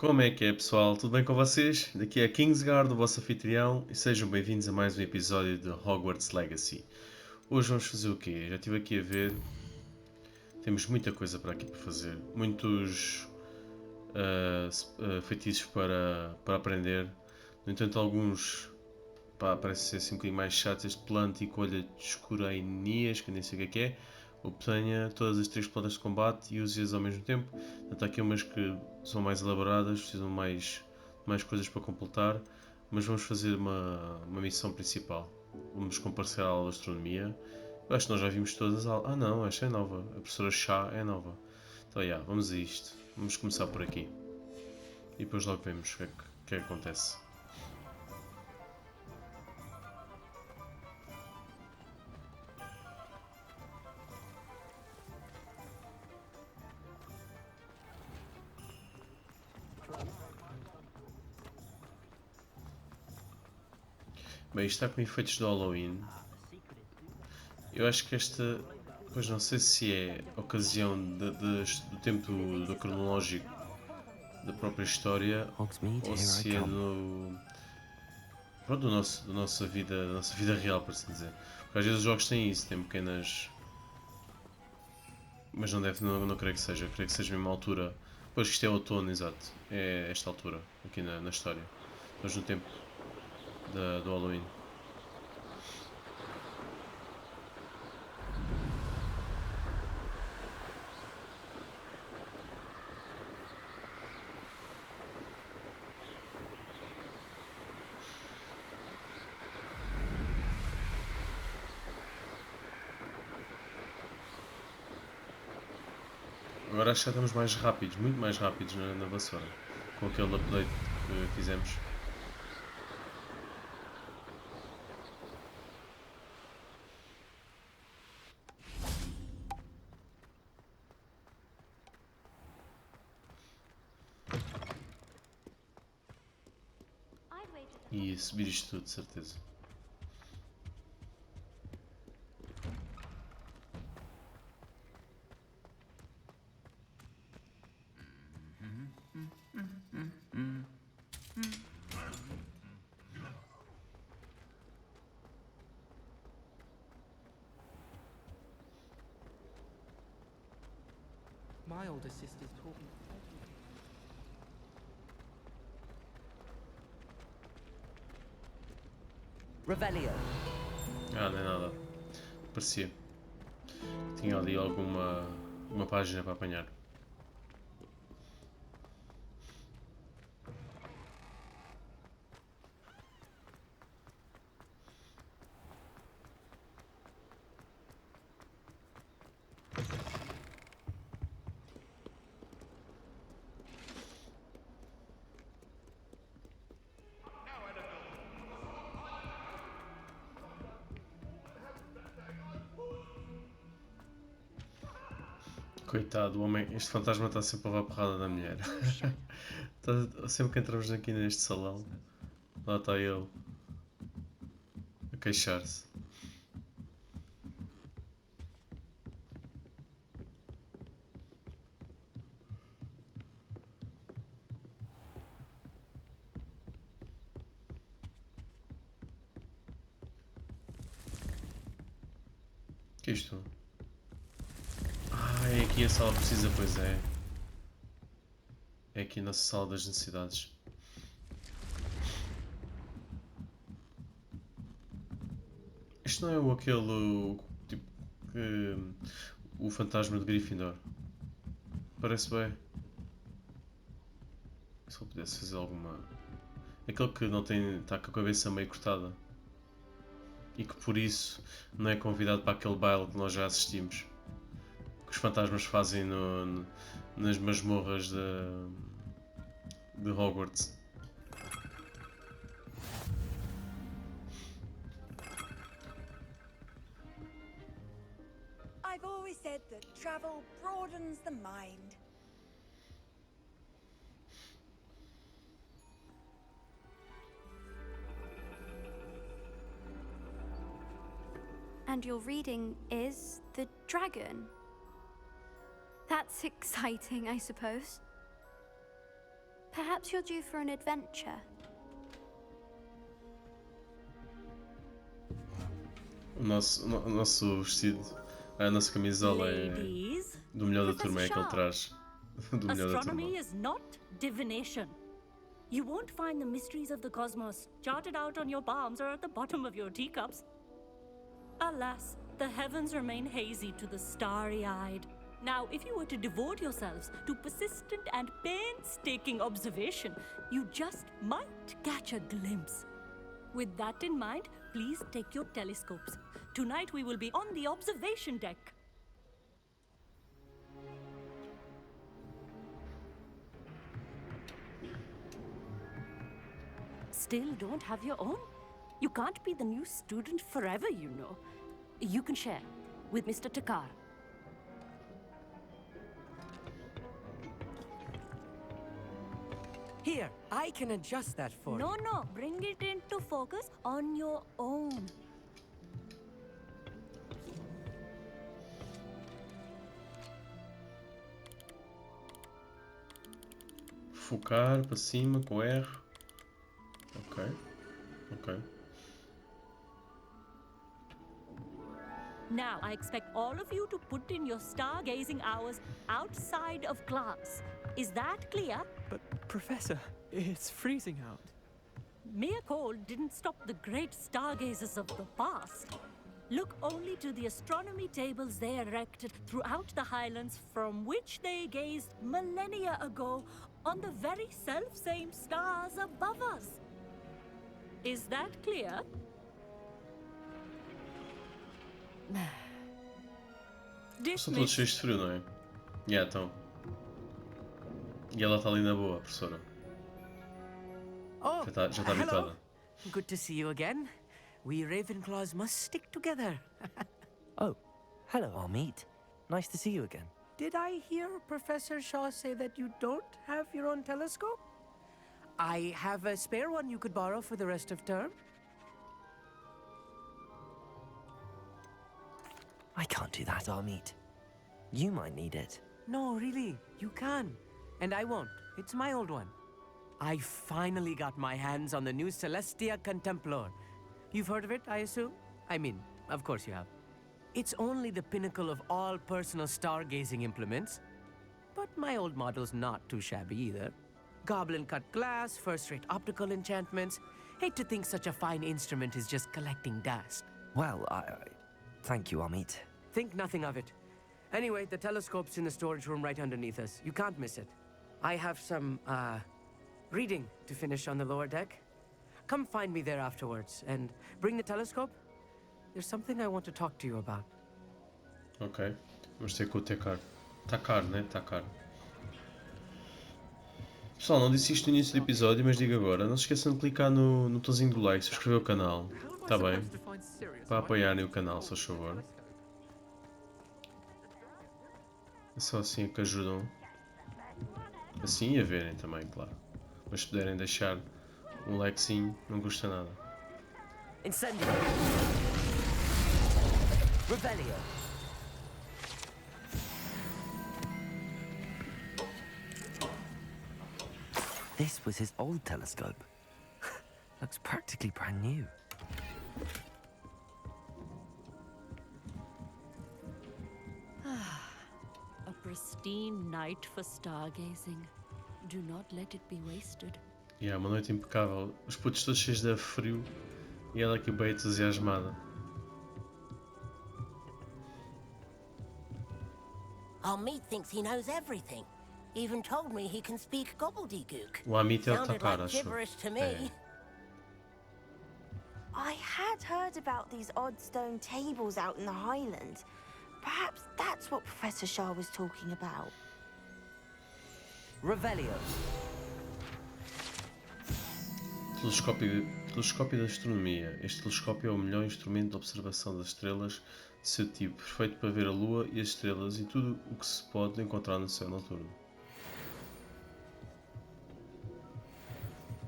Como é que é, pessoal? Tudo bem com vocês? Daqui é Kingsguard, o vosso anfitrião, e sejam bem-vindos a mais um episódio de Hogwarts Legacy. Hoje vamos fazer o quê? Já estive aqui a ver. Temos muita coisa para aqui para fazer. Muitos feitiços para aprender. No entanto, alguns parecem ser assim um bocadinho mais chatos. Este planta e colha de escura Enias, que nem sei o que é. Obtenha todas as 3 plantas de combate e use-as ao mesmo tempo. Portanto, há aqui umas que são mais elaboradas, precisam mais coisas para completar, mas vamos fazer uma missão principal. Vamos comparecer à aula de astronomia. Eu acho que nós já vimos todas. Ah não, esta é nova. A professora Chá é nova. Então, vamos a isto. Vamos começar por aqui. E depois logo vemos o que é que acontece. Bem, isto está com efeitos de Halloween. Eu acho que esta, pois não sei se é ocasião do tempo do cronológico da própria história ou se é pronto, da nossa vida real, por assim dizer. Porque às vezes os jogos têm isso, têm pequenas. Mas não creio que seja, creio que seja a mesma altura. Pois que isto é outono, exato. É esta altura, aqui na história. Estamos no tempo do Halloween. Agora acho que já estamos mais rápidos, muito mais rápidos na vassoura. Com aquele update que fizemos. E subir isto tudo, de certeza. My older sisters taught me. Revelio. Ah, não é nada. Parecia. Tinha ali uma página para apanhar. Coitado, o homem, este fantasma está sempre a levar a porrada da mulher. Sempre que entramos aqui neste salão, lá está ele a queixar-se. O que é isto? Ah, é aqui a sala precisa, pois é. É aqui na sala das necessidades. Isto não é aquele tipo o fantasma de Gryffindor. Parece bem. Se eu pudesse fazer alguma. Aquele que não tem. Está com a cabeça meio cortada. E que por isso não é convidado para aquele baile que nós já assistimos. Que os fantasmas fazem nas masmorras de Hogwarts. I've always said that travel broadens the mind. And your reading is The Dragon. That's exciting, I suppose. Perhaps you're due for an adventure. O nosso vestido, a nossa camisola é Ladies, do melhor da Professor turma, é aquele Shah. traje do melhor da turma. Astronomy is not divination. You won't find the mysteries of the cosmos charted out on your palms or at the bottom of your teacups. Alas, the heavens remain hazy to the starry-eyed. Now, if you were to devote yourselves to persistent and painstaking observation, you just might catch a glimpse. With that in mind, please take your telescopes. Tonight we will be on the observation deck. Still don't have your own? You can't be the new student forever, you know. You can share with Mr. Takar. Here, I can adjust that for you. No, bring it into focus on your own. Focar para cima com R. Ok. Now, I expect all of you to put in your stargazing hours outside of class. Is that clear? But, Professor, it's freezing out. Mere cold didn't stop the great stargazers of the past. Look only to the astronomy tables they erected throughout the highlands from which they gazed millennia ago on the very self-same stars above us. Is that clear? São todos cheios de frio, não é? Então. E ela está ali na boa, professora. Oh, Já está hello. habitada. Good to see you again. We Ravenclaws must stick together. Oh, hello, Amit. Nice to see you again. Did I hear Professor Shaw say that you don't have your own telescope? I have a spare one you could borrow for the rest of term. I can't do that, Amit. You might need it. No, really, you can. And I won't. It's my old one. I finally got my hands on the new Celestia Contemplar. You've heard of it, I assume? I mean, of course you have. It's only the pinnacle of all personal stargazing implements. But my old model's not too shabby either. Goblin-cut glass, first-rate optical enchantments. Hate to think such a fine instrument is just collecting dust. Well, thank you, Amit. Think nothing of it. Anyway, the telescope's in the storage room right underneath us. You can't miss it. I have some, reading to finish on the lower deck. Come find me there afterwards, and bring the telescope. There's something I want to talk to you about. Ok. Vamos ter com o Takar. Takar, né? Takar. Pessoal, não disse isto no início do episódio, mas digo agora. Não se esqueçam de clicar no botãozinho do like, subscrever o canal. Está bem? Para apoiarem o canal, se faz favor. É só assim que ajudam. Assim e a verem também, claro. Mas se puderem deixar um likezinho, não custa nada. Incendio. Rebellion. This was his old telescope. Looks practically brand new. A pristine night for stargazing. Do not let it be wasted. Uma noite impecável. Os putos todos cheios de frio e ela aqui bem entusiasmada. Amit thinks he knows everything. Even told me he can speak gobbledygook. O Amit é o Sounded Takar, like acho. gibberish to me. É. I had heard about these odd stone tables out in the Highlands. Perhaps that's what Professor Shah was talking about. Revelio. Telescópio de astronomia. Este telescópio é o melhor instrumento de observação das estrelas de seu tipo, perfeito para ver a Lua e as estrelas e tudo o que se pode encontrar no céu noturno.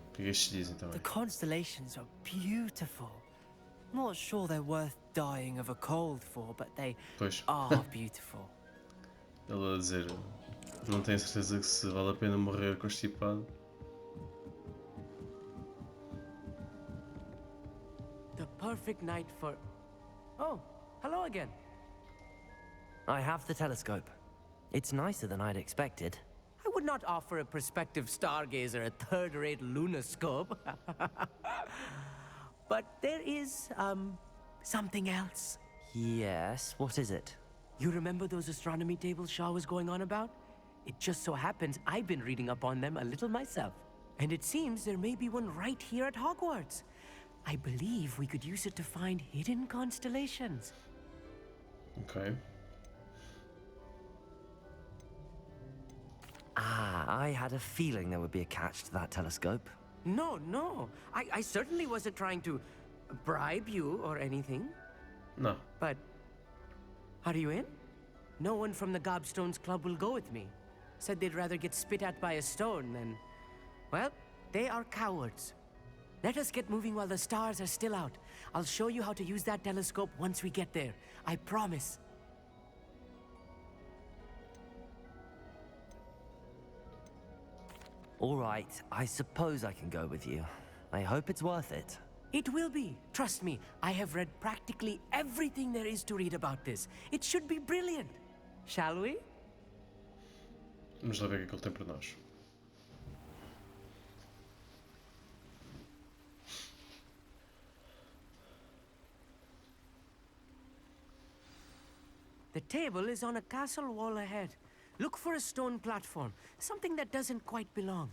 O que é que estes dizem também? The constellations are beautiful. Not sure they're worth dying of a cold for, but they Pois, are beautiful. ele a dizer, não tenho certeza que se vale a pena morrer constipado. perfect night for... Oh, hello again. I have the telescope. It's nicer than I'd expected. I would not offer a prospective stargazer a third-rate lunoscope. But there is, something else. Yes, what is it? You remember those astronomy tables Shaw was going on about? It just so happens I've been reading up on them a little myself. And it seems there may be one right here at Hogwarts. I believe we could use it to find hidden constellations. Ok. I had a feeling there would be a catch to that telescope. No, no. I certainly wasn't trying to bribe you or anything. No. But are you in? No one from the Gobstones Club will go with me. Said they'd rather get spit at by a stone than... Well, they are cowards. Let us get moving while the stars are still out. I'll show you how to use that telescope once we get there. I promise. All right, I suppose I can go with you. I hope it's worth it. It will be. Trust me, I have read practically everything there is to read about this. It should be brilliant. Shall we? Vamos lá ver o que é que ele tem para nós. The table is on a castle wall ahead. Look for a stone platform, something that doesn't quite belong.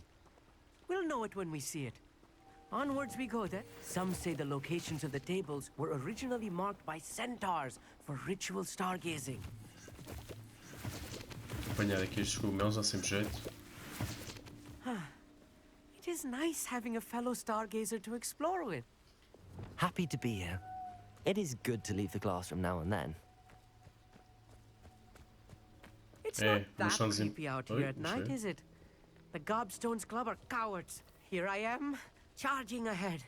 We'll know it when we see it. Onwards we go then. Some say the locations of the tables were originally marked by centaurs for ritual stargazing. Apanhar aqui estes cogumelos dá sempre jeito. It is nice having a fellow stargazer to explore with. Happy to be here. It is good to leave the classroom now and then. It's Hey, not that sounds creepy out here at night, is it? The Gobstones Club are cowards. Here I am, charging ahead.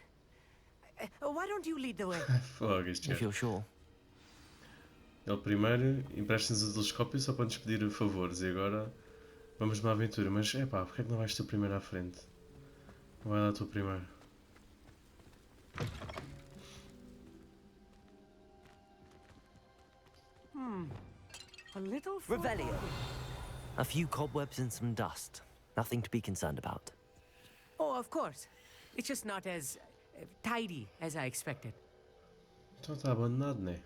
Why don't you lead the way? Fogo, este If é. you're sure. Ele primeiro empresta-nos o telescópio só para nos pedir favores e agora vamos numa aventura. Mas é pá, porque é que não vais tu primeiro à frente? Não vai lá tu primeiro. A little further. Revelio. A few cobwebs and some dust. Nothing to be concerned about. Oh, of course. It's just not as tidy as I expected. Então está abandonado, né?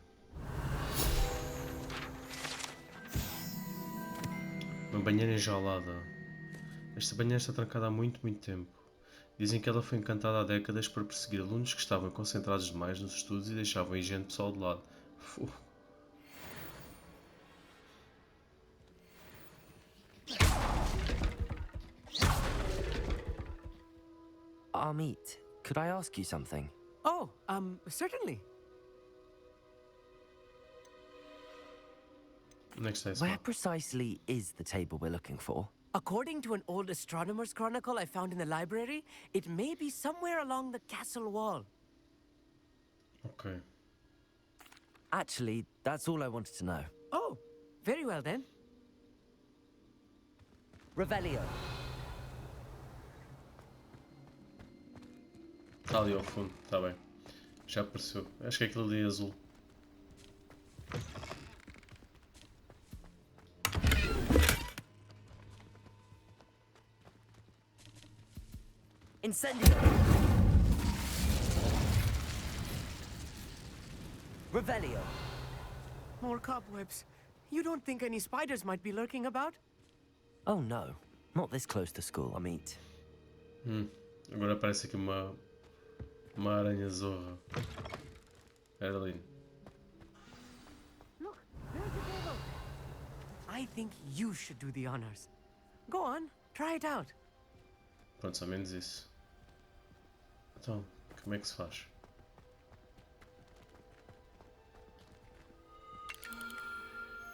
Uma banheira enjaulada. Esta banheira está trancada há muito, muito tempo. Dizem que ela foi encantada há décadas para perseguir alunos que estavam concentrados demais nos estudos e deixavam a higiene pessoal de lado. Amit, could I ask you something? Oh, certainly. Onde é que está esse Where mapa? precisely is the table we're looking for? According to an old astronomer's chronicle I found in the library, it may be somewhere along the castle wall. Ok. Actually, that's all I wanted to know. Oh, very well then. Revelio. Está ali ao fundo, está bem. Já apareceu. Acho que é aquilo ali azul. Incendio. Revelio. More cobwebs. You don't think any spiders might be lurking about? Oh no, not this close to school, Amit. Agora aparece aqui uma aranha zorra. Era ali. Look, there's the table. I think you should do the honors. Go on, try it out. Pronto, só menos isso. Então, como é que se faz?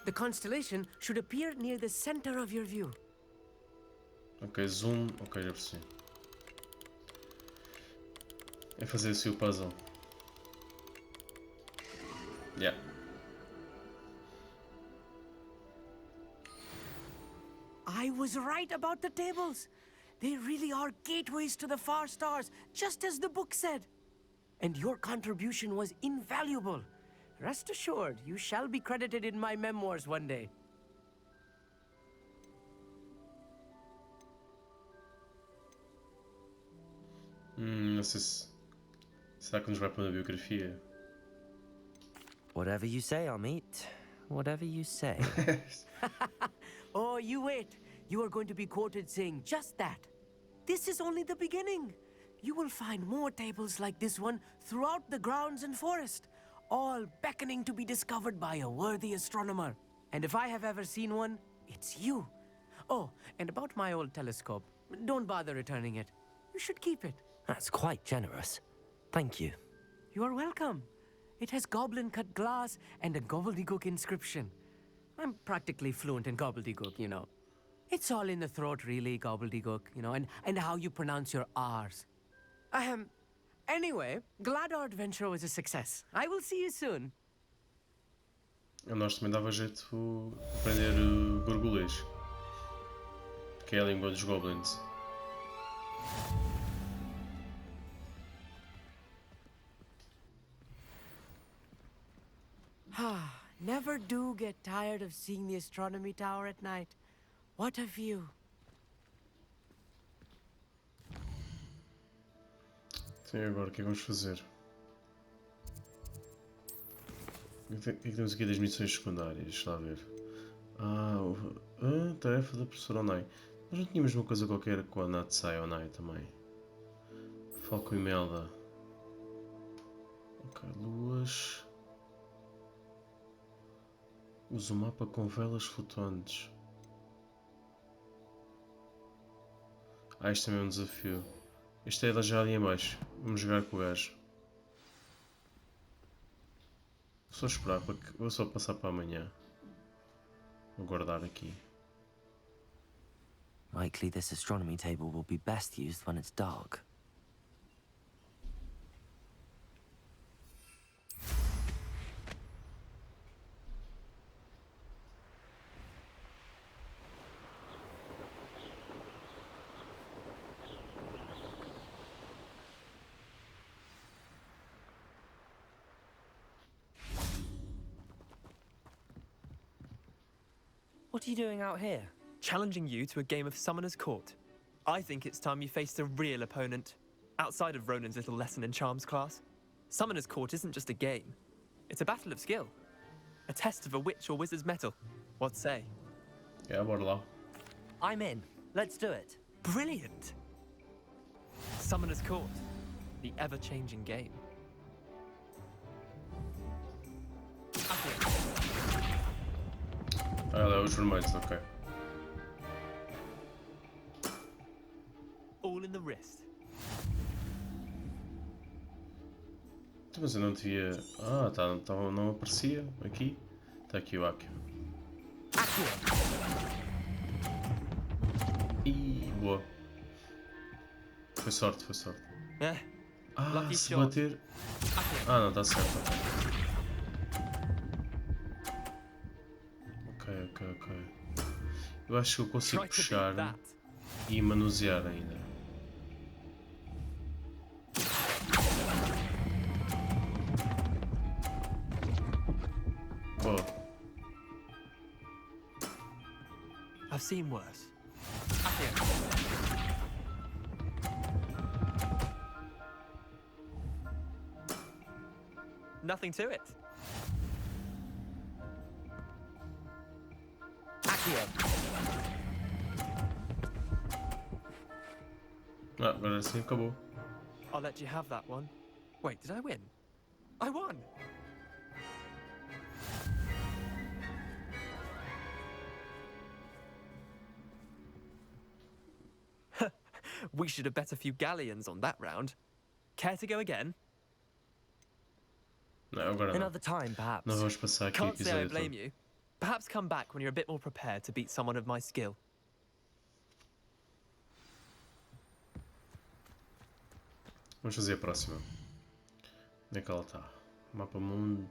The constellation should appear near the center of your view. Ok, zoom. Ok, já percebi. É fazer assim o puzzle. Yeah. I was right about the tables. They really are gateways to the far stars, just as the book said. and your contribution was invaluable. Rest assured, you shall be credited in my memoirs one day. Não sei se... Será que nos vai para uma biografia? Whatever you say, I'll meet. Whatever you say. Oh, you wait. You are going to be quoted saying just that. This is only the beginning. You will find more tables like this one throughout the grounds and forest, all beckoning to be discovered by a worthy astronomer. And if I have ever seen one, it's you. Oh, and about my old telescope, don't bother returning it. You should keep it. That's quite generous. Thank you. You are welcome. It has goblin-cut glass and a gobbledygook inscription. I'm practically fluent in gobbledygook, you know. It's all in the throat, really, gobbledygook, you know, and how you pronounce your R's. Anyway, glad our adventure was a success. I will see you soon. A nós também dava jeito aprender gorgulês, que é a língua dos goblins. Never do get tired of seeing the astronomy tower at night. What a view. Sim, agora o que é que vamos fazer? O que é que temos aqui das missões secundárias? Deixa lá ver. A tarefa da professora Onai. Nós não tínhamos uma coisa qualquer com a Natsai Onai também. Falco e Melda. Ok, luas. Usa o mapa com velas flutuantes. Este também é um desafio. Este é já ali em baixo. Vamos jogar com o gajo. Vou só esperar, vou só passar para amanhã. Vou guardar aqui. Likely this astronomy table will be best used when it's dark. What are you doing out here? Challenging you to a game of Summoner's Court. I think it's time you faced a real opponent. Outside of Ronan's little lesson in charms class. Summoner's Court isn't just a game. It's a battle of skill. A test of a witch or wizard's mettle. What say? Yeah, bora lá. I'm in. Let's do it. Brilliant! Summoner's Court. The ever-changing game. Ela é os vermelhos, ok. All in the wrist. Mas eu não te via. Não aparecia aqui. Está aqui o Akio. Ih, boa. Foi sorte, foi sorte. Se bater. Não, está certo. Ok. Eu acho que eu consigo puxar e manusear ainda. I've seen worse. Nothing to it. Agora sim acabou. I'll let you have that one. Wait, did I win? I won! We should have bet a few galleons on that round. Care to go again? Não, agora não. Another time, perhaps. Não vamos passar aqui o Can't say I episódio blame todo. you. Perhaps come back when you're a bit more prepared to beat someone of my skill. Vamos fazer a próxima. Onde é que ela está? Mapa mundo.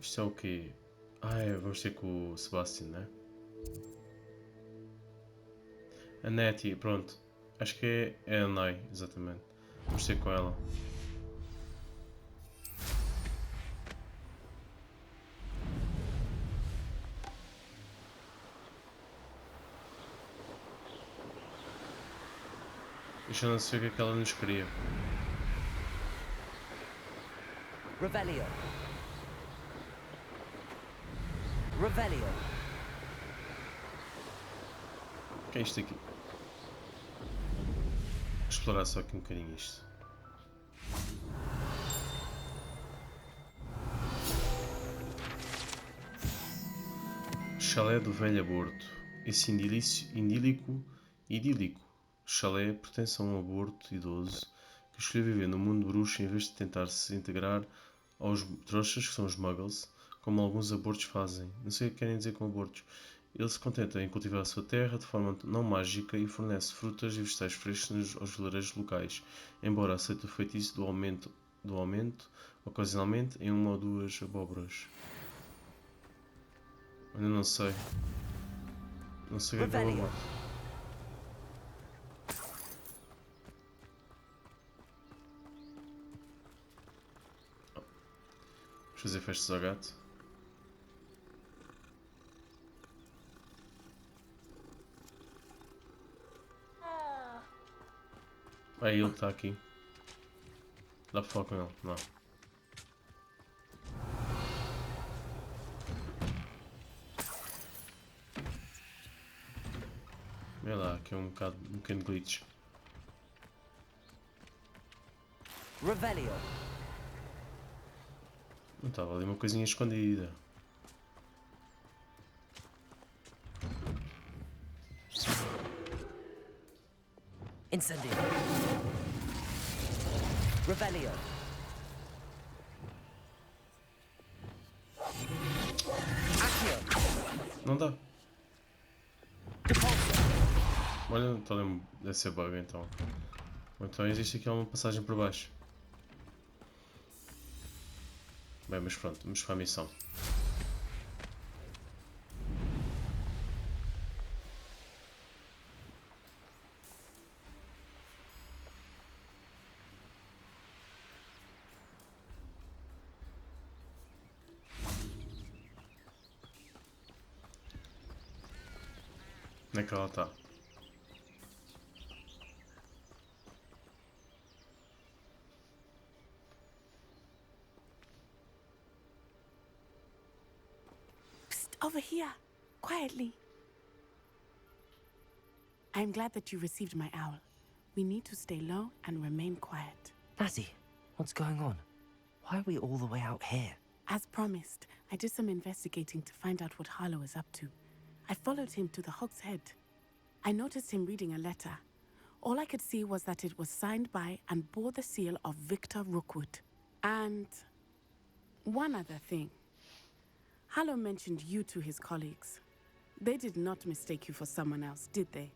Isto é o quê? Vamos ter com o Sebastian, né? A Nettie, pronto. Acho que é a Nai, exatamente. Vamos ter com ela. Deixa eu não sei o que é que ela nos queria. Revelio. Revelio. O que é isto aqui? Vou explorar só aqui um bocadinho isto. Chalé do velho aborto. Esse idílico chalé pertence a um aborto idoso que escolheu viver no mundo bruxo em vez de tentar se integrar aos trouxas, que são os muggles, como alguns abortos fazem. Não sei o que querem dizer com abortos. Ele se contenta em cultivar a sua terra de forma não mágica e fornece frutas e vegetais frescos aos vilarejos locais, embora aceite o feitiço do aumento ocasionalmente em uma ou duas abóboras. Ainda não sei. Não sei o que é o aborto. Vamos fazer festas ao gato. Aí ele está aqui. Dá para falar com ele? Não. Vê lá, aqui é um pequeno glitch. Revelio. Não estava ali uma coisinha escondida. Incendio. Revelio. Accio. Não dá. Olha, então deve ser bug então. Ou então existe aqui uma passagem por baixo. Bem, mas pronto, vamos para a missão. Onde é que ela está? Over here, quietly. I'm glad that you received my owl. We need to stay low and remain quiet. Natty, what's going on? Why are we all the way out here? As promised, I did some investigating to find out what Harlow is up to. I followed him to the Hog's Head. I noticed him reading a letter. All I could see was that it was signed by and bore the seal of Victor Rookwood. And one other thing. Harlow mentioned you to his colleagues. They did not mistake you for someone else, did they?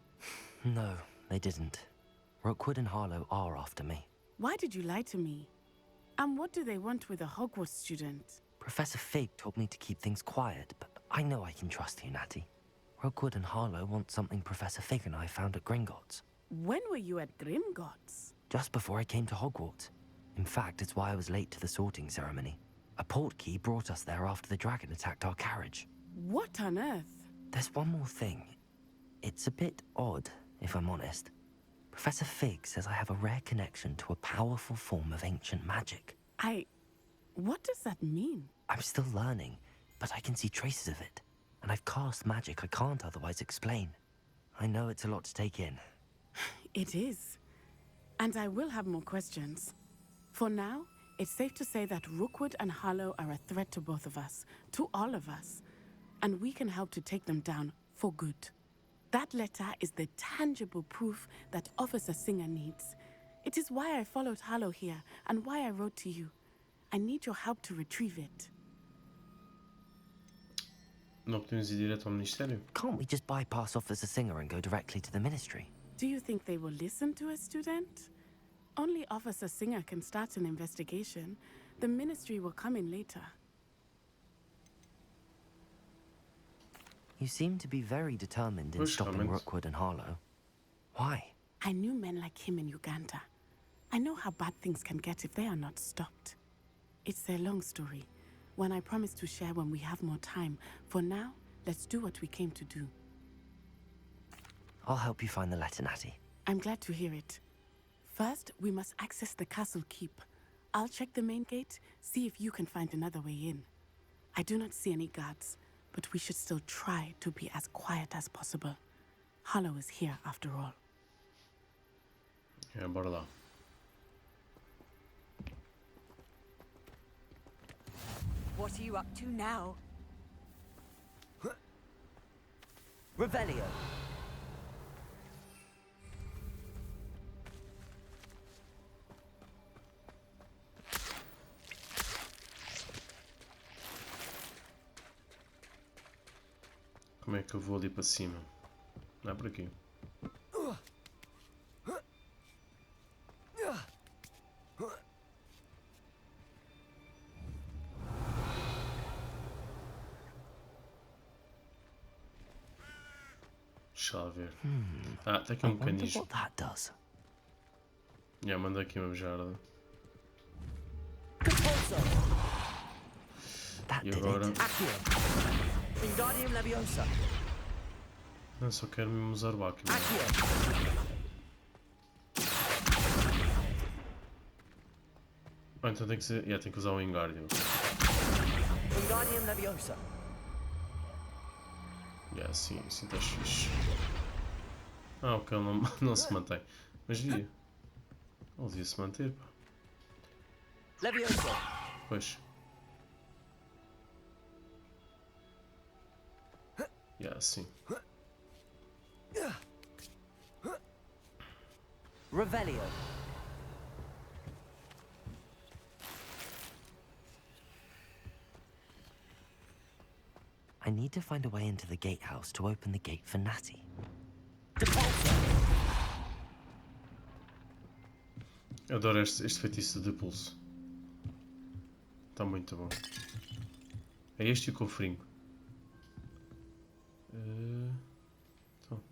No, they didn't. Rookwood and Harlow are after me. Why did you lie to me? And what do they want with a Hogwarts student? Professor Fig told me to keep things quiet, but I know I can trust you, Natty. Rookwood and Harlow want something Professor Fig and I found at Gringotts. When were you at Gringotts? Just before I came to Hogwarts. In fact, it's why I was late to the sorting ceremony. A portkey brought us there after the dragon attacked our carriage. What on earth? There's one more thing. It's a bit odd, if I'm honest. Professor Fig says I have a rare connection to a powerful form of ancient magic. What does that mean? I'm still learning, but I can see traces of it. And I've cast magic I can't otherwise explain. I know it's a lot to take in. It is. And I will have more questions. For now, it's safe to say that Rookwood and Harlow are a threat to both of us, to all of us. And we can help to take them down for good. That letter is the tangible proof that Officer Singer needs. It is why I followed Harlow here and why I wrote to you. I need your help to retrieve it. Não podemos ir direto ao Ministério? Can't we just bypass Officer Singer and go directly to the Ministry? Do you think they will listen to a student? Only Officer Singer can start an investigation. The Ministry will come in later. You seem to be very determined in Push stopping comments. Rookwood and Harlow. Why? I knew men like him in Uganda. I know how bad things can get if they are not stopped. It's a long story, one I promise to share when we have more time. For now, let's do what we came to do. I'll help you find the letter, Natty. I'm glad to hear it. First, we must access the castle keep. I'll check the main gate, see if you can find another way in. I do not see any guards, but we should still try to be as quiet as possible. Hollow is here after all. É, bora lá. What are you up to now? Revelio. Como é que eu vou ali para cima? Não é por aqui. Deixa lá ver. Ah, tem aqui I um wonder mecanismo. what that does. Manda aqui uma bujarda. That E did agora? it. Wingardium Leviosa. Não, só quero mesmo usar o Accio. Ah, então tem que ser. Tem que usar o Wingardium. Wingardium Leviosa. Sim está fixe. Ah, ok, ele não se mantém. Mas devia. Ele devia se manter, pá. Leviosa. Pois. Sim. Revelio. I need to find a way into the gatehouse to open the gate for Natty. Eu adoro este feitiço de pulso. Está muito bom. É este e o cofrinho. Então.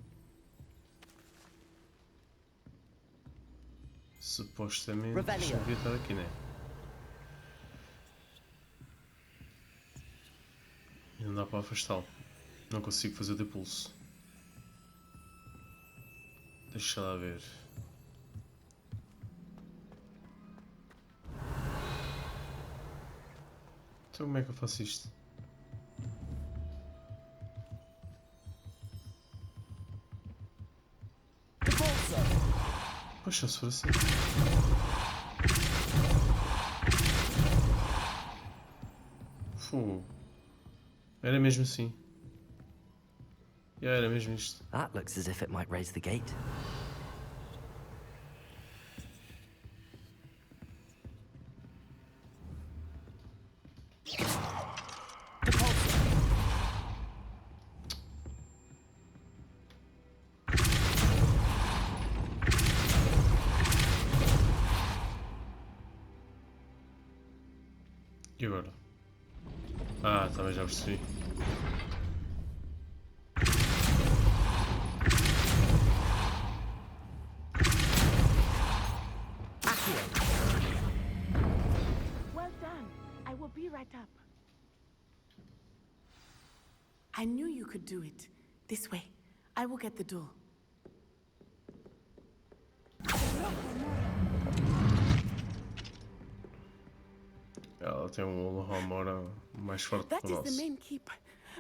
Supostamente isto não devia estar aqui, né? E não dá para afastá-lo. Não consigo fazer de pulso. Deixa lá ver. Então como é que eu faço isto? Poxa, se for assim. Fogo. Era mesmo assim. Era mesmo isto. That looks as if it might raise the gate. E agora? Ah, também já percebi. Well done. I will be right up. I knew you could do it. This way. I will get the door. Ela tem Homora mais forte That que o is the nosso. main keep.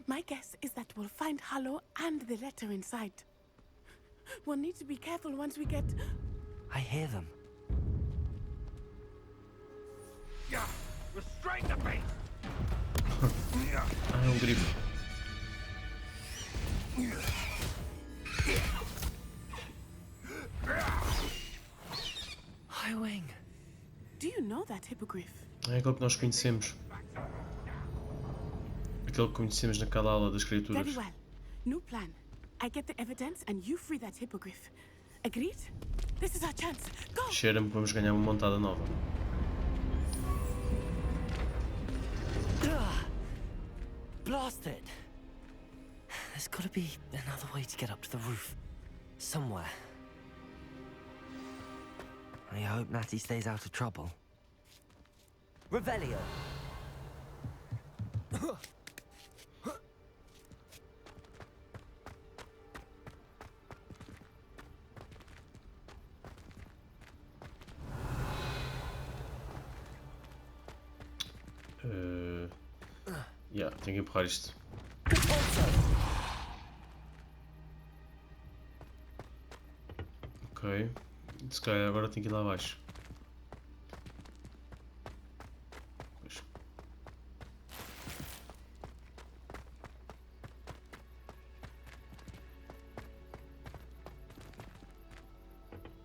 My guess is that we'll find Hollow and the letter inside. We'll need to be careful once we get... I hear them. Restrain the beast! Ah, é um grifo. Highwing. Do you know that hippogriff? É aquele que nós conhecemos. Aquele que conhecemos naquela aula das criaturas. Very well. New plan. I get the evidence and you free that hippogriff. Agreed? This is our chance. Go! Cheira-me que vamos ganhar uma montada nova. Blast it! There's got to be another way to get up to the roof. Somewhere. I hope Natty stays out of trouble. Revelio. Tenho que empurrar isto. Ok. Se calhar agora tenho que ir lá abaixo. Pois.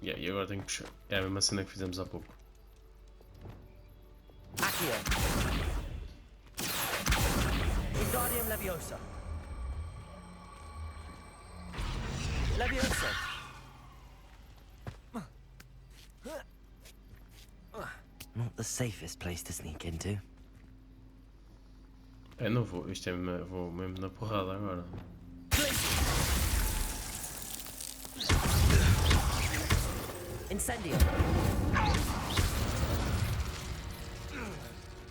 E agora tenho que puxar. É a mesma cena que fizemos há pouco. Leviosa. Leviosa. Not the safest place to sneak into. Não vou. Isto vou mesmo na porrada agora. Incendio.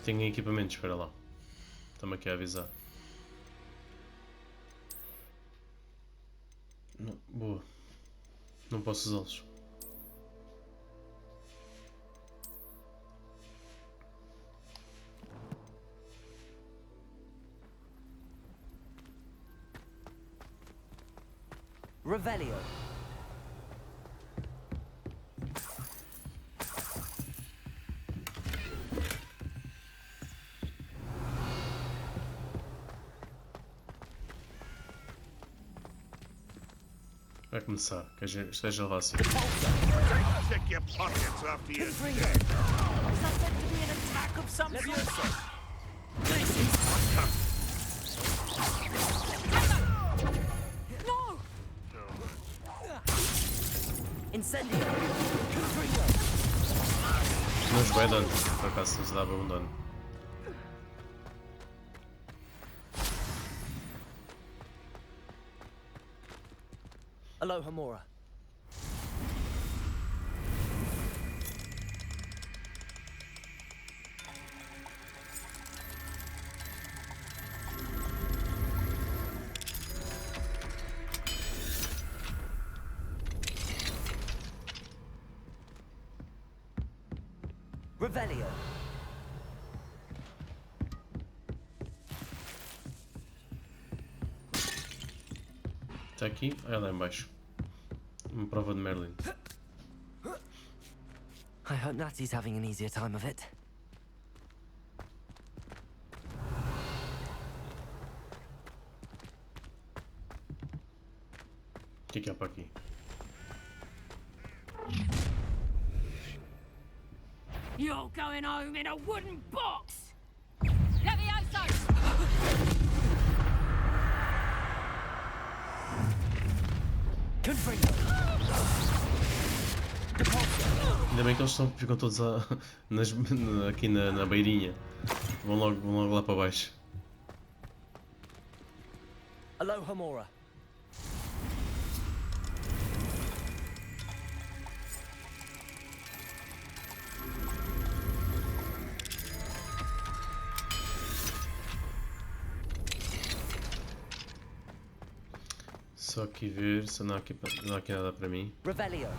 Tenho equipamento, espera lá. Estamos aqui a avisar. Não, boa. Não posso usá-los. Revelio. Vai começar, que esteja lá assim. Check your pockets after you're dead. Is that meant to be an attack of some sort? No! Incendio. Não nos vai dano, por acaso não se dava um dano. Aloha Mora. Revelio. Está aqui? É lá embaixo. Uma prova de Merlin. I hope Natty's having an easier time of it. O que há para aqui? You're going home in a wooden box! Levioso! Ainda bem que eles ficam todos aqui na beirinha. Vão logo lá para baixo. Aloha Mora. Só aqui ver se não há aqui nada para mim. Revelio.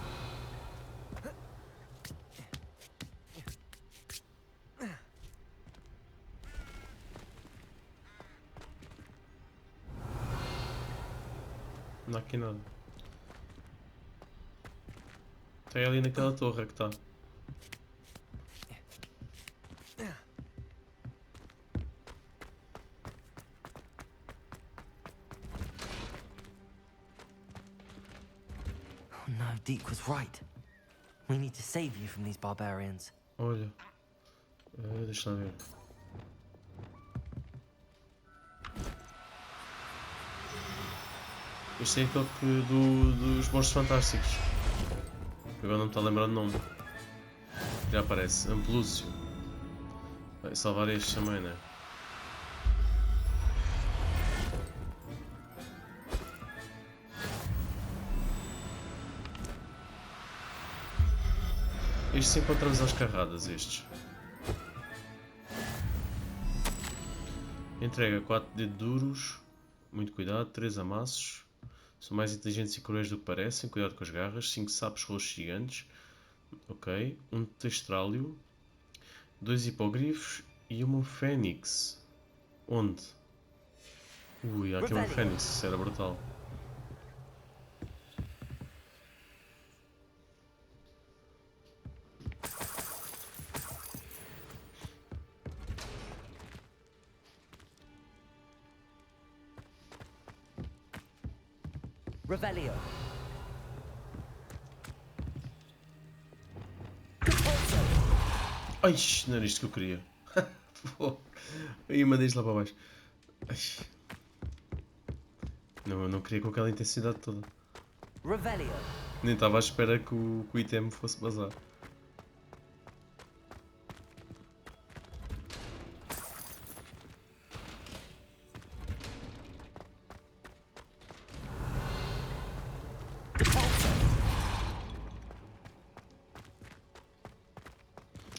Não há aqui nada. Está ali naquela torre que está. Oh no, Deke was right. We need to save you from these barbarians. Olha. Deixa lá ver. Este é aquele dos monstros fantásticos. Agora não me está a lembrar o nome. Já aparece. Ampelúcio. Vai salvar este também, né? Estes encontramos às carradas, estes. Entrega 4 dedos duros. Muito cuidado. 3 amassos. São mais inteligentes e cruéis do que parecem. Cuidado com as garras. 5 sapos roxos gigantes. Ok. 1 testrálio. 2 hipogrifos. E uma fênix. Onde? Ui, há aqui uma fênix. Isso era brutal. Revelio. Ai, não era isto que eu queria. Aí mandei isto lá para baixo. Ai. Não, eu não queria com aquela intensidade toda. Revelio. Nem estava à espera que o item fosse bazar.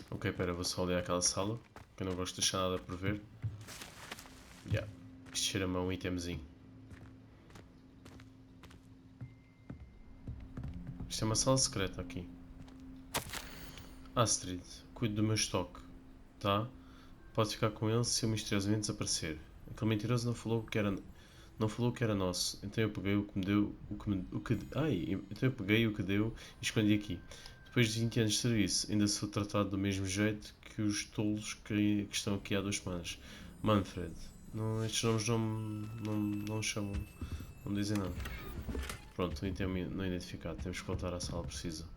Ok, pera, vou só olhar aquela sala, que eu não gosto de deixar nada por ver. Yeah. Isto cheira-me a um itemzinho. Isto é uma sala secreta aqui. Astrid, cuide do meu estoque, tá? Pode ficar com ele se eu misteriosamente desaparecer. Aquele mentiroso não falou que era nosso. Então eu peguei o que me deu, então eu peguei o que deu e escondi aqui. Depois de 20 anos de serviço, ainda sou tratado do mesmo jeito que os tolos que estão aqui há 2 semanas. Manfred. Não, estes nomes não chamam, não dizem nada. Pronto, um item não identificado. Temos que voltar à sala precisa.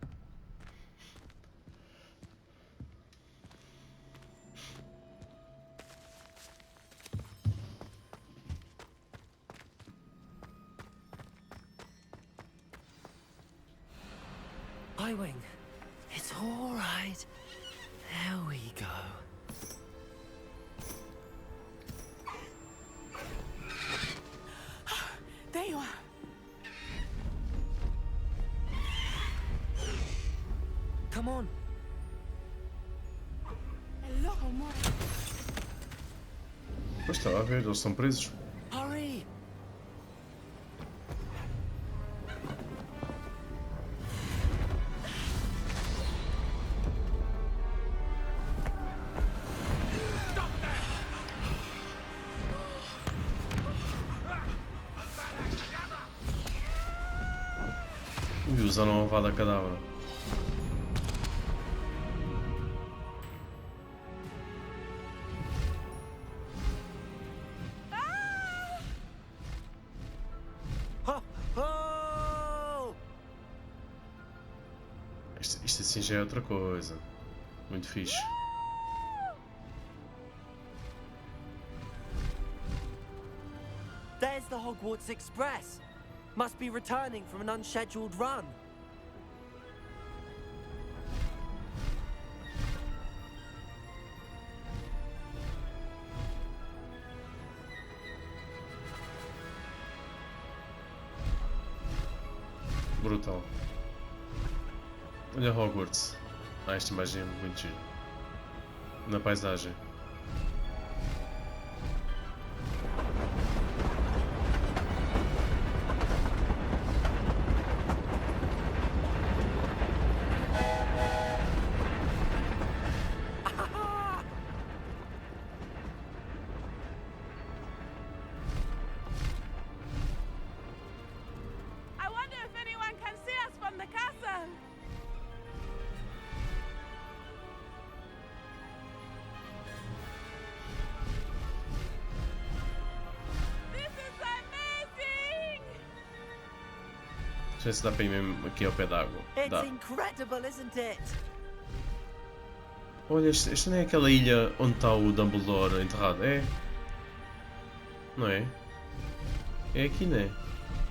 Highwing. It's all right. There we go. There you are. Come on. Hello, amor. Pois estava a ver, eles são presos. Hurry. Ui, usaram a vada cadabra. Isto assim já é outra coisa. Muito fixe. There's the Hogwarts Express. Must be returning from an unscheduled run. Brutal. Olha Hogwarts. Esta imagem é muito gira. Na paisagem. I wonder if anyone can see us from the castle. This is amazing! Não sei se dá para ir mesmo aqui ao pé d'água. It's Dá. incredible, isn't it? Olha, esta não é aquela ilha onde está o Dumbledore enterrado? É? Não é? É aqui, não é?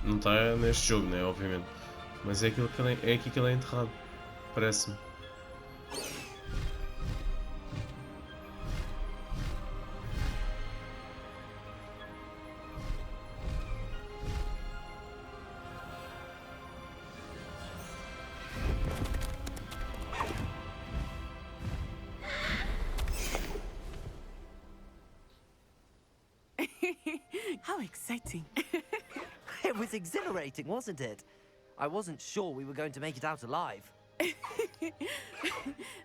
Não está neste jogo, né? Obviamente. Mas é, é aqui que ele é enterrado. Parece-me. How exciting. It was exhilarating, wasn't it? I wasn't sure we were going to make it out alive.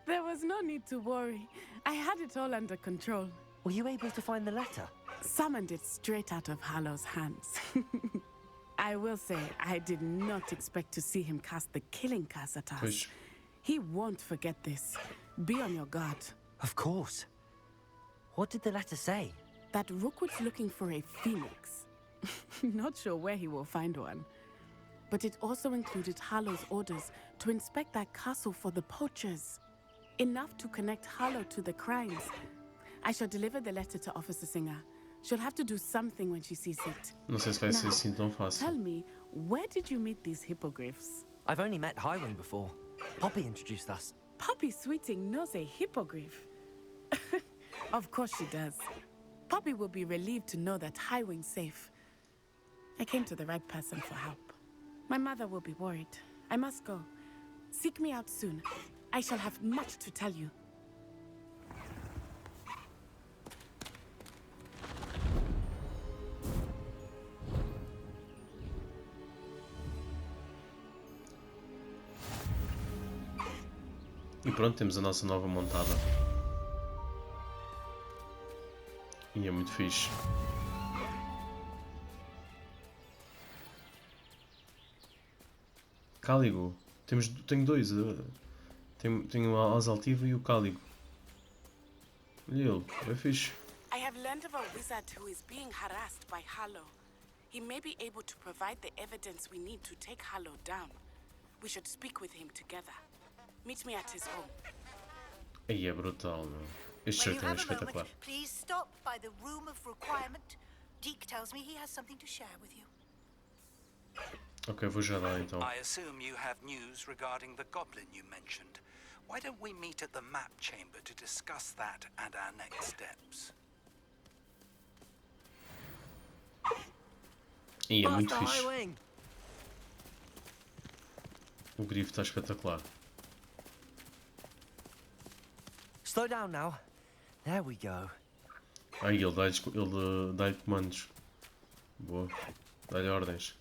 There was no need to worry. I had it all under control. Were you able to find the letter? Summoned it straight out of Hallow's hands. I will say, I did not expect to see him cast the killing curse at us. Pois. He won't forget this. Be on your guard. Of course. What did the letter say? That Rookwood's looking for a phoenix. Not sure where he will find one. But it also included Hallow's orders to inspect that castle for the poachers. Enough to connect Hallow to the crimes. I shall deliver the letter to Officer Singer. She'll have to do something when she sees it. Não sei se vai ser assim tão Tell fácil. me, where did you meet these hippogriffs? I've only met Highwing before. Poppy introduced us. Poppy Sweeting knows a hippogriff. Of course she does. Poppy will be relieved to know that Highwing's safe. I came to the right person for help. My mother will be worried. I must go. Seek me out soon. I shall have much to tell you. E pronto, temos a nossa nova montada. E é muito fixe. Cáligo. Tenho dois. Tenho a Asa-Altiva e o Cáligo. Olha ele, é fixe. I have learned of a wizard who is being harassed by Hallow. He may be able to provide the evidence we need to take Hallow down. We should speak with him together. Meet me at his home. Aí é brutal, meu. Este When shirt you é have a espetacular. moment, please stop by the room of requirement. Deke tells me he has something to share with you. Ok, vou já lá então. I assume you have news regarding the goblin you mentioned. Why don't we meet at the map chamber to discuss that and our next steps? E é muito Faster, fixe. Highwing! O grifo está espetacular. Slow down now. There we go. Aí ele dá-lhe comandos. Boa. Dá-lhe ordens.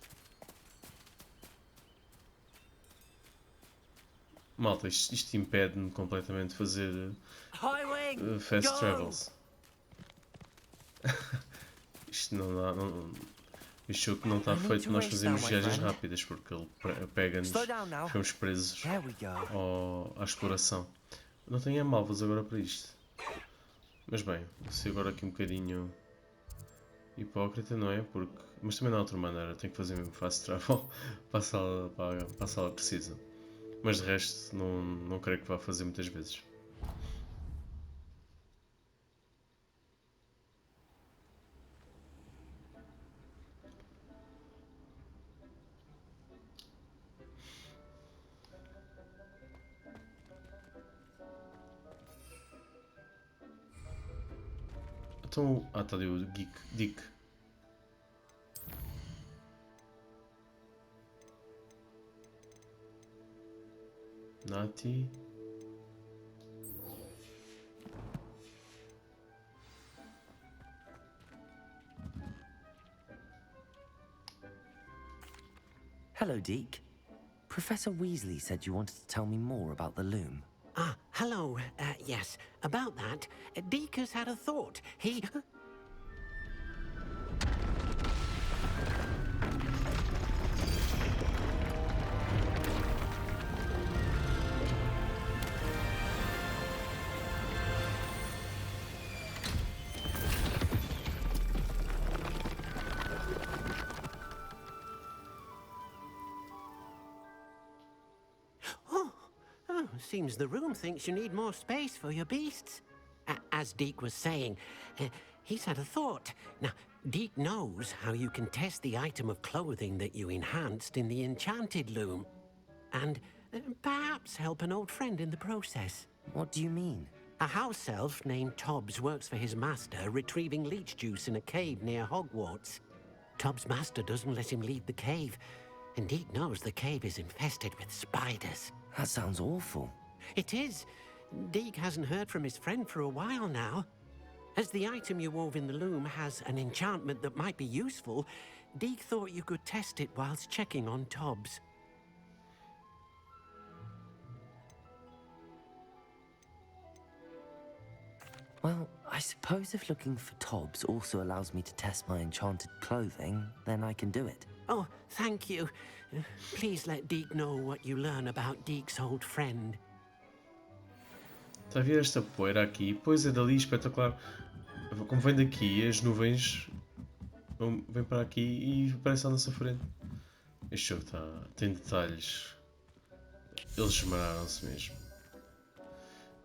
Malta, isto impede-me completamente de fazer Highwing! fast go! travels. Isto não dá. Este jogo não está feito para nós fazermos viagens rápidas porque ele pega-nos. Ficamos presos à exploração. Não tenho malvas agora para isto. Mas bem, vou ser agora aqui um bocadinho hipócrita, não é? Mas também não há outra maneira, tenho que fazer mesmo fast travel para a sala precisa. Mas de resto, não creio que vá fazer muitas vezes. Então, está ali o Dick. Nati. Hello, Deke. Professor Weasley said you wanted to tell me more about the loom. Ah, hello. Yes, about that, Deke has had a thought. He... Seems the room thinks you need more space for your beasts. As Deke was saying, he's had a thought. Now, Deke knows how you can test the item of clothing that you enhanced in the enchanted loom. And perhaps help an old friend in the process. What do you mean? A house elf named Tobbs works for his master, retrieving leech juice in a cave near Hogwarts. Tobbs' master doesn't let him leave the cave, and Deke knows the cave is infested with spiders. That sounds awful. It is. Deke hasn't heard from his friend for a while now. As the item you wove in the loom has an enchantment that might be useful, Deke thought you could test it whilst checking on Tobbs. Well, I suppose if looking for Tobbs also allows me to test my enchanted clothing, then I can do it. Oh, thank you. Please let Deke know what you learn about Deke's old friend. Está a ver esta poeira aqui? Pois é, dali, espetacular. Como vem daqui, as nuvens vêm para aqui e aparecem à nossa frente. Este jogo tem detalhes. Eles esmeraram-se mesmo.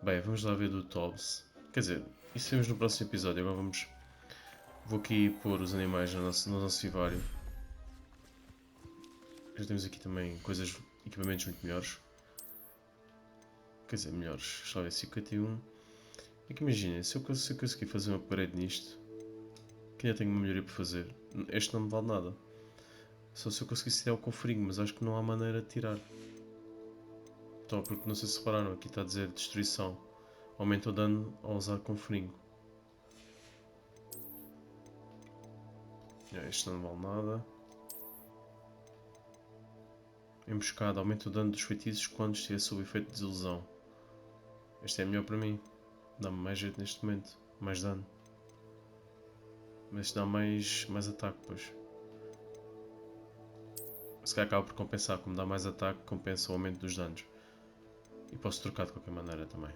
Bem, vamos lá ver do Tobbs. Quer dizer, isso vemos no próximo episódio. Agora vou aqui pôr os animais no nosso vivário. Já temos aqui também equipamentos muito melhores. Quer dizer, melhores. Deixa eu ver, 51. É que imaginem, se eu conseguir fazer uma parede nisto, que ainda tenho uma melhoria para fazer, este não me vale nada. Só se eu conseguisse tirar o cofrinho, mas acho que não há maneira de tirar. Então, porque não sei se repararam, aqui está a dizer destruição. Aumenta o dano ao usar cofrinho. Este não vale nada. Emboscada, aumenta o dano dos feitiços quando estiver sob efeito de desilusão. Este é melhor para mim. Dá-me mais jeito neste momento. Mais dano. Mas dá mais ataque, pois. Se calhar acaba por compensar. Como dá mais ataque, compensa o aumento dos danos. E posso trocar de qualquer maneira também.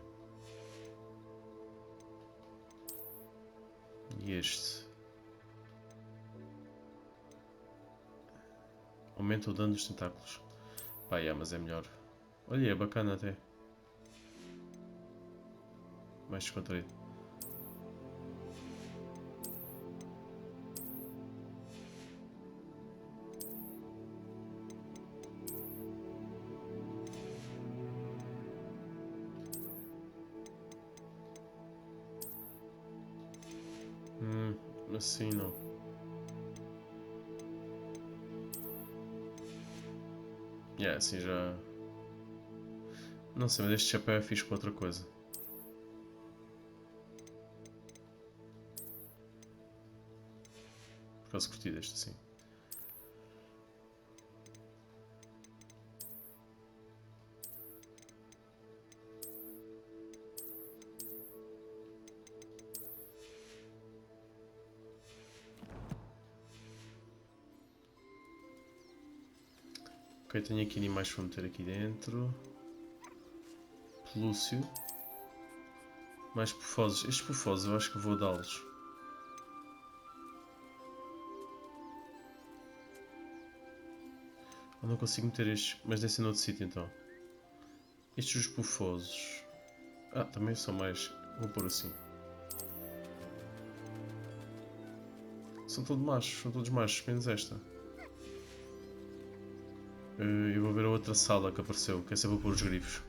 E este. Aumenta o dano dos tentáculos. Pá, mas é melhor. Olha, é bacana até. Mais descontraído. Assim não. Assim já... Não sei, mas este chapéu é fixe para outra coisa. Por acaso curti deste assim. Ok, tenho aqui animais para meter aqui dentro. Pelúcio. Mais pufosos. Estes pufosos eu acho que vou dá-los. Eu não consigo meter estes, mas deve ser noutro sítio então. Estes os pufosos. Também são mais. Vou pôr assim. São todos machos, menos esta. Eu vou ver a outra sala que apareceu, que essa eu vou pôr os grifos.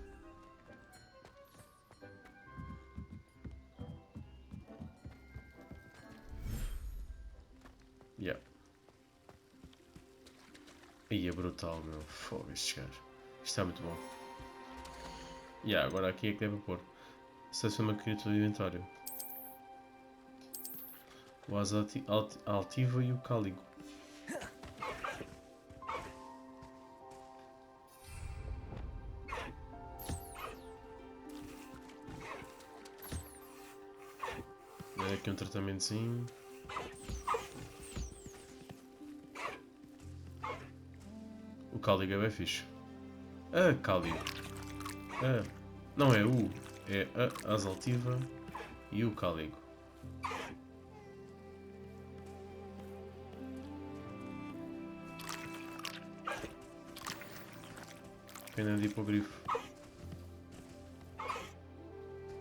Ih, é brutal, meu. Fogo, estes gajos. Isto está muito bom. Agora aqui é que deve pôr. Seleciona uma criatura do inventário. O Asa-Altiva e o Cáligo. Aqui um tratamentozinho. O Cáligo é bem fixe. Cáligo. Não é o. É a Asa-Altiva e o Cáligo. Pena de ir para o grifo.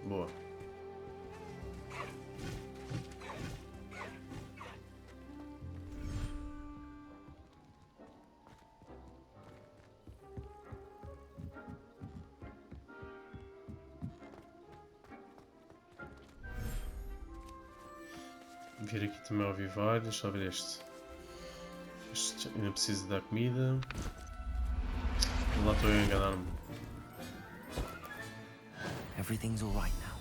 Boa. Vir aqui também ao vivar, deixa eu ver este. Este ainda precisa dar comida. Lá estou a enganar-me. Everything's all right now.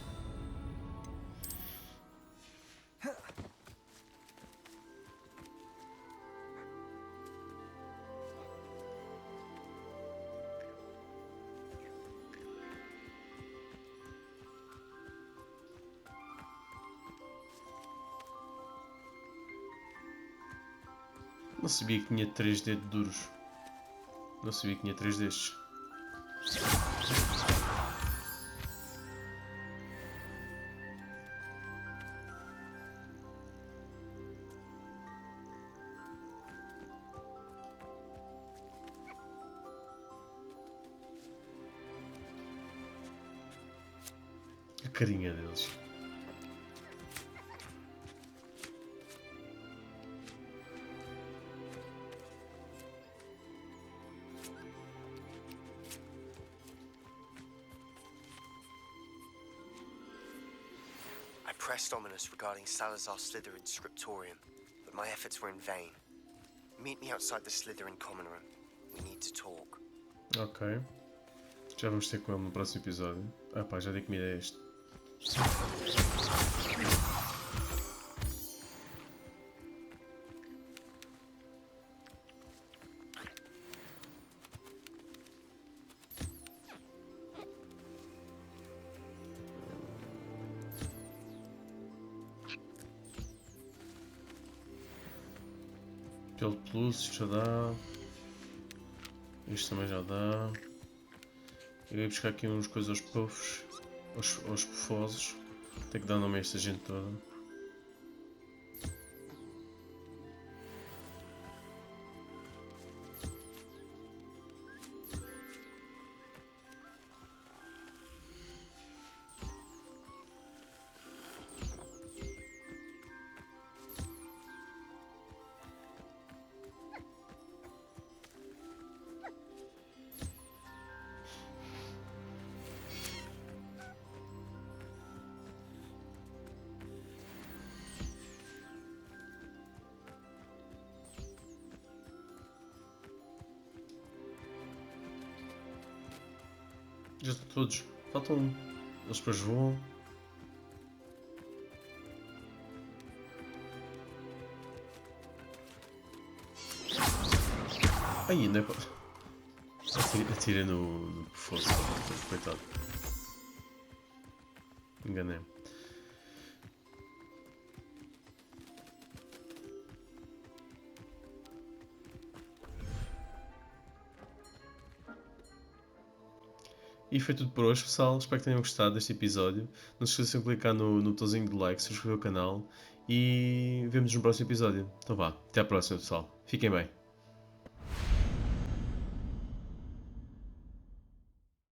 Não sabia que tinha 3 dedos duros. Não sabia que tinha 3 destes. A carinha deles. I pressed ominous regarding Salazar Slytherin's scriptorium, but my efforts were in vain. Meet me outside the Slytherin common room. We need to talk. Ok. Já vamos ter com ele no próximo episódio. Ah pá, já dei comida a este. Pelo plus, isto já dá. Isto também já dá. Eu ia buscar aqui uns coisas aos puffs, aos pufosos. Tenho que dar nome a esta gente toda. Já estão todos. Faltam um. Eles depois voam. Ai, ainda é para... Atirei no fosso. Coitado. Enganei-me. E foi tudo por hoje, pessoal. Espero que tenham gostado deste episódio. Não se esqueçam de clicar no botãozinho de like, subscrever o canal e vemos-nos no próximo episódio. Então vá, até à próxima, pessoal. Fiquem bem.